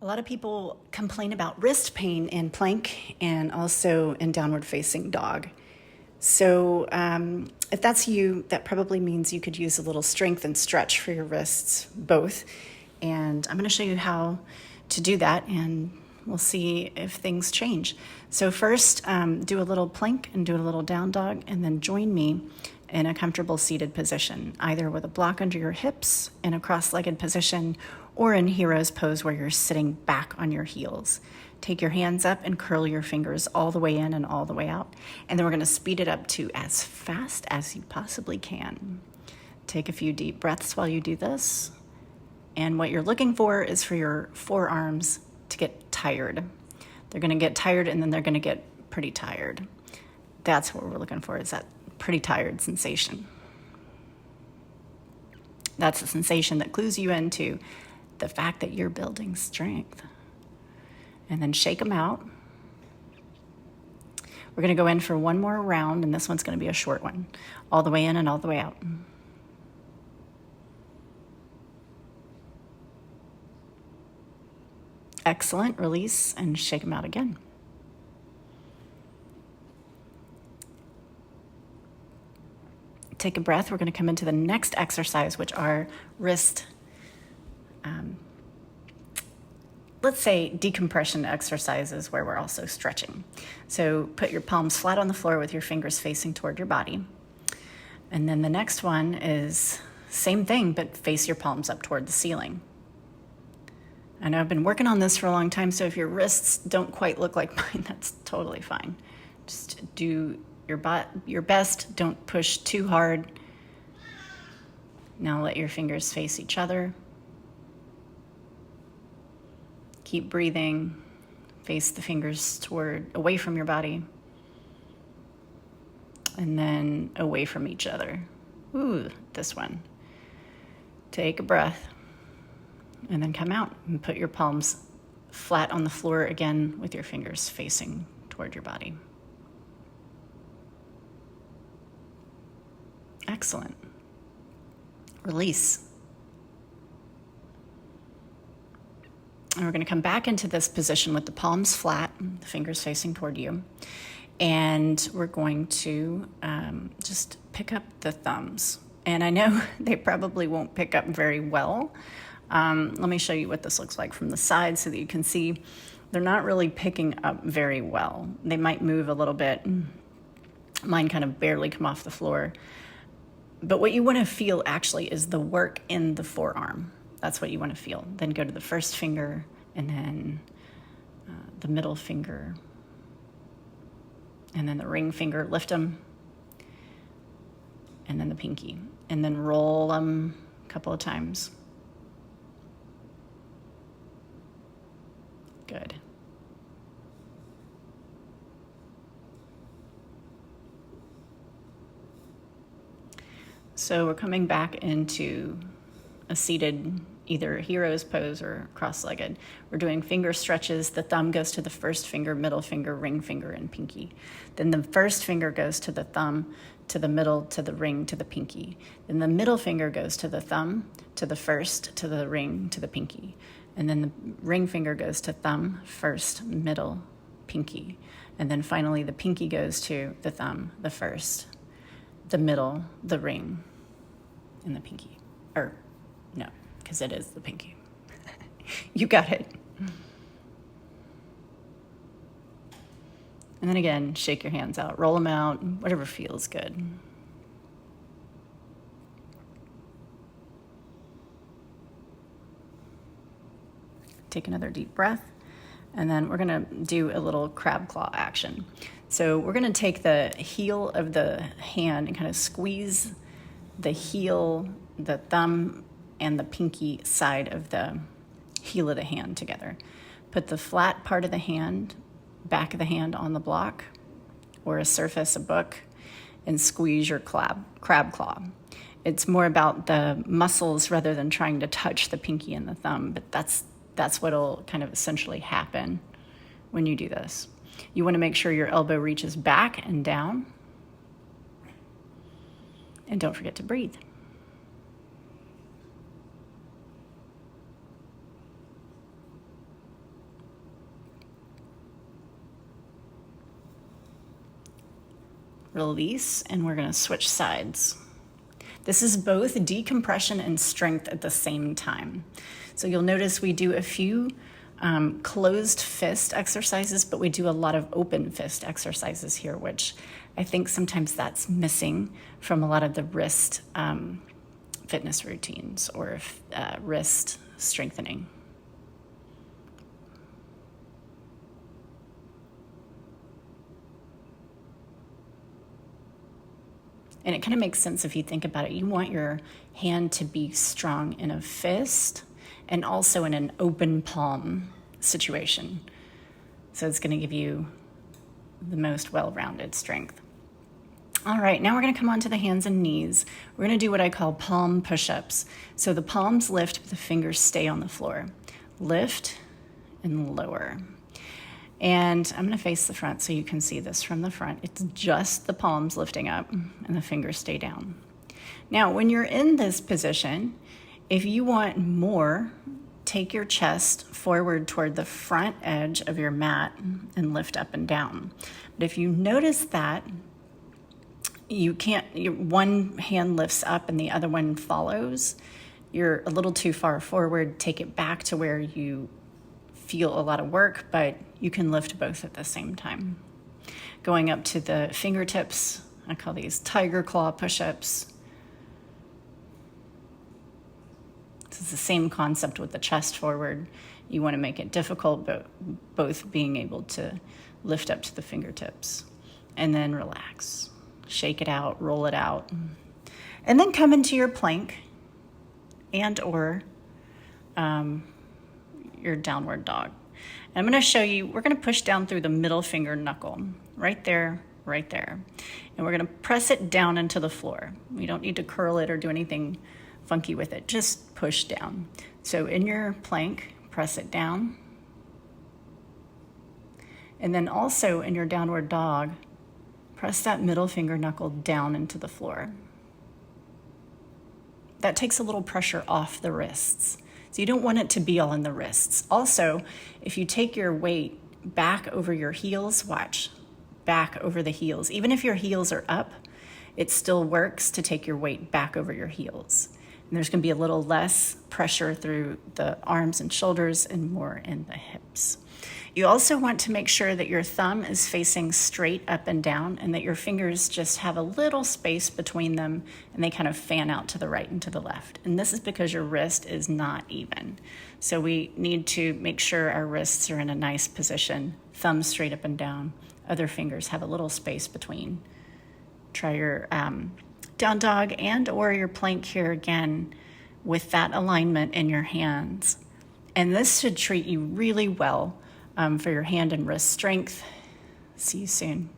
A lot of people complain about wrist pain in plank and also in downward facing dog. So if that's you, that probably means you could use a little strength and stretch for your wrists, both. And I'm going to show you how to do that, and we'll see if things change. So first, do a little plank and do a little down dog, and then join me in a comfortable seated position, either with a block under your hips in a cross-legged position or in hero's pose where you're sitting back on your heels. Take your hands up and curl your fingers all the way in and all the way out. And then we're going to speed it up to as fast as you possibly can. Take a few deep breaths while you do this. And what you're looking for is for your forearms to get tired. They're going to get tired, and then they're going to get pretty tired. That's what we're looking for, is that pretty tired sensation. That's a sensation that clues you into the fact that you're building strength. And then shake them out. We're going to go in for one more round, and this one's going to be a short one. All the way in and all the way out. Excellent. Release and shake them out again. Take a breath. We're going to come into the next exercise, which are wrist, let's say decompression exercises where we're also stretching. So put your palms flat on the floor with your fingers facing toward your body. And then the next one is same thing, but face your palms up toward the ceiling. I know I've been working on this for a long time, so if your wrists don't quite look like mine, that's totally fine. Just do your best. Don't push too hard. Now let your fingers face each other. Keep breathing. Face the fingers away from your body. And then away from each other. Ooh, this one. Take a breath. And then come out and put your palms flat on the floor again with your fingers facing toward your body. Excellent. Release. And we're going to come back into this position with the palms flat, the fingers facing toward you. And we're going to just pick up the thumbs. And I know they probably won't pick up very well. Let me show you what this looks like from the side so that you can see they're not really picking up very well. They might move a little bit. Mine kind of barely come off the floor. But what you want to feel actually is the work in the forearm. That's what you want to feel. Then go to the first finger, and then the middle finger, and then the ring finger. Lift them, and then the pinky. And then roll them a couple of times. Good. So we're coming back into a seated either hero's pose or cross-legged. We're doing finger stretches. The thumb goes to the first finger, middle finger, ring finger, and pinky. Then the first finger goes to the thumb, to the middle, to the ring, to the pinky. Then the middle finger goes to the thumb, to the first, to the ring, to the pinky. And then the ring finger goes to thumb, first, middle, pinky. And then finally the pinky goes to the thumb, the first, the middle, the ring, and the pinky. Or, no, because it is the pinky. You got it. And then again, shake your hands out, roll them out, whatever feels good. Take another deep breath, and then we're gonna do a little crab claw action. So we're gonna take the heel of the hand and kind of squeeze the heel, the thumb, and the pinky side of the heel of the hand together. Put the flat part of the hand, back of the hand on the block or a surface, a book, and squeeze your crab claw. It's more about the muscles rather than trying to touch the pinky and the thumb, but that's what'll kind of essentially happen when you do this. You want to make sure your elbow reaches back and down. And don't forget to breathe. release, and we're gonna switch sides. This is both decompression and strength at the same time. So you'll notice we do a few closed fist exercises, but we do a lot of open fist exercises here, which I think sometimes that's missing from a lot of the wrist fitness routines or wrist strengthening. And it kind of makes sense if you think about it. You want your hand to be strong in a fist and also in an open palm situation. So it's going to give you the most well-rounded strength. All right, now we're going to come onto the hands and knees. We're going to do what I call palm push-ups. So the palms lift, but the fingers stay on the floor. Lift and lower. And I'm going to face the front so you can see this from the front. It's just the palms lifting up and the fingers stay down. Now, when you're in this position, if you want more, take your chest forward toward the front edge of your mat and lift up and down. But if you notice that you can't, one hand lifts up and the other one follows, you're a little too far forward, take it back to where you feel a lot of work, but you can lift both at the same time. Going up to the fingertips, I call these tiger claw push-ups. This is the same concept with the chest forward. You want to make it difficult, but both being able to lift up to the fingertips. And then relax. Shake it out, roll it out. And then come into your plank and or your downward dog. And I'm going to show you, we're going to push down through the middle finger knuckle, right there, right there. And we're going to press it down into the floor. We don't need to curl it or do anything funky with it, just push down. So in your plank, press it down. And then also in your downward dog, press that middle finger knuckle down into the floor. That takes a little pressure off the wrists. So you don't want it to be all in the wrists. Also, if you take your weight back over your heels, watch, back over the heels. Even if your heels are up, it still works to take your weight back over your heels. And there's gonna be a little less pressure through the arms and shoulders and more in the hips. You also want to make sure that your thumb is facing straight up and down and that your fingers just have a little space between them and they kind of fan out to the right and to the left. And this is because your wrist is not even. So we need to make sure our wrists are in a nice position, thumb straight up and down, other fingers have a little space between. Try your down dog and or your plank here again with that alignment in your hands. And this should treat you really well for your hand and wrist strength. See you soon.